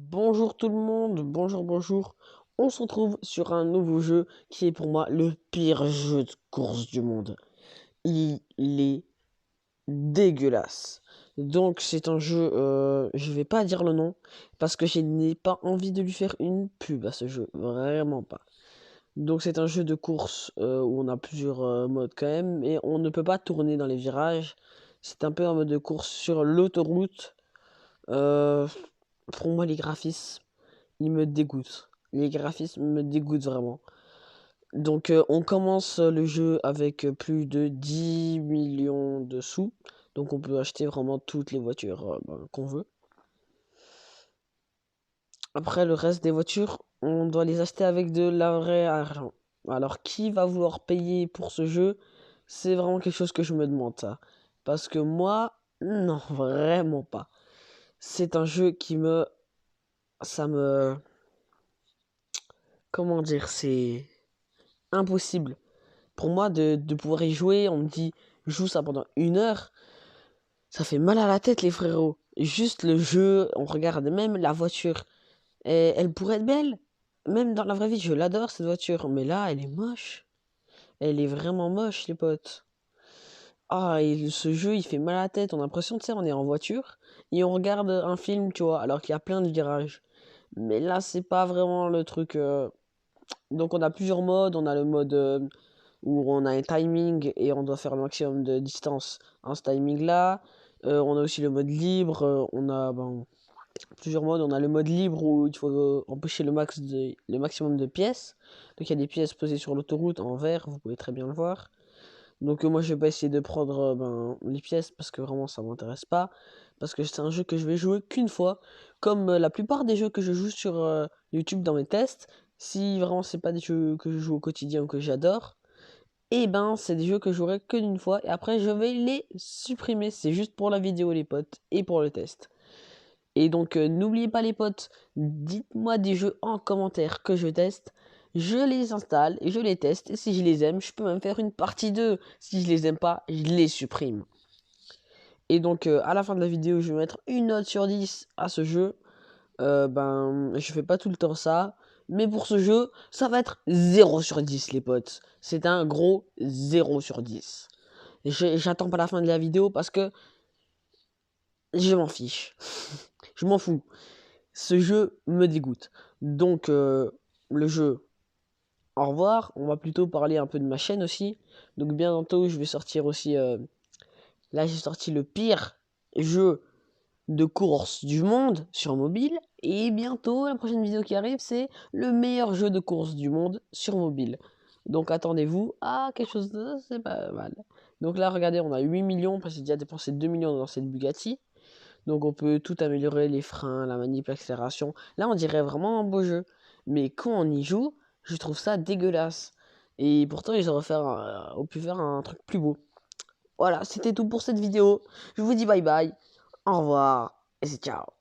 Bonjour tout le monde, bonjour. On se retrouve sur un nouveau jeu qui est pour moi le pire jeu de course du monde. Il est dégueulasse. Donc c'est un jeu, je vais pas dire le nom parce que je n'ai pas envie de lui faire une pub à ce jeu, vraiment pas. Donc c'est un jeu de course où on a plusieurs modes quand même et on ne peut pas tourner dans les virages. C'est un peu un mode de course sur l'autoroute. Euh, pour moi les graphismes il me dégoûte. Les graphismes me dégoûtent vraiment. Donc on commence le jeu avec plus de 10 millions de sous. Donc on peut acheter vraiment toutes les voitures qu'on veut. Après le reste des voitures, on doit les acheter avec de la vraie argent. Alors qui va vouloir payer pour ce jeu? C'est vraiment quelque chose que je me demande ça. Parce que moi, non, vraiment pas. C'est un jeu qui me... Ça me... Comment dire? C'est impossible. Pour moi, de pouvoir y jouer, on me dit, joue ça pendant 1 heure, ça fait mal à la tête, les frérots. Juste le jeu, on regarde même la voiture. Et elle pourrait être belle. Même dans la vraie vie, je l'adore cette voiture. Mais là, elle est moche. Elle est vraiment moche, les potes. Ah, et ce jeu, il fait mal à la tête. On a l'impression, tu sais, on est en voiture et on regarde un film, tu vois, alors qu'il y a plein de virages. Mais là, c'est pas vraiment le truc. Donc, on a plusieurs modes. On a le mode où on a un timing et on doit faire le maximum de distance en ce timing-là. On a aussi le mode libre, on a plusieurs modes. On a le mode libre où il faut empêcher le maximum de pièces. Donc il y a des pièces posées sur l'autoroute en vert, vous pouvez très bien le voir. Donc moi je vais pas essayer de prendre les pièces parce que vraiment ça m'intéresse pas. Parce que c'est un jeu que je vais jouer qu'une fois. Comme la plupart des jeux que je joue sur YouTube dans mes tests. Si vraiment c'est pas des jeux que je joue au quotidien ou que j'adore, et ben, c'est des jeux que je jouerai que d'une fois et après je vais les supprimer. C'est juste pour la vidéo, les potes, et pour le test. Et donc, n'oubliez pas, les potes, dites-moi des jeux en commentaire que je teste. Je les installe et je les teste. Et si je les aime, je peux même faire une partie 2. Si je les aime pas, je les supprime. Et donc, à la fin de la vidéo, je vais mettre une note sur 10 à ce jeu. Je fais pas tout le temps ça. Mais pour ce jeu, ça va être 0 sur 10, les potes. C'est un gros 0 sur 10. J'attends pas la fin de la vidéo parce que je m'en fiche. Je m'en fous. Ce jeu me dégoûte. Donc, le jeu, au revoir. On va plutôt parler un peu de ma chaîne aussi. Donc, bientôt, je vais sortir aussi. Là, j'ai sorti le pire jeu de course du monde sur mobile. Et bientôt, la prochaine vidéo qui arrive, c'est le meilleur jeu de course du monde sur mobile. Donc attendez-vous à quelque chose de... C'est pas mal. Donc là, regardez, on a 8 millions, parce que j'ai déjà dépensé 2 millions dans cette Bugatti. Donc on peut tout améliorer, les freins, la manip, l'accélération. Là, on dirait vraiment un beau jeu. Mais quand on y joue, je trouve ça dégueulasse. Et pourtant, ils auraient pu faire un truc plus beau. Voilà, c'était tout pour cette vidéo. Je vous dis bye bye. Au revoir et c'est ciao.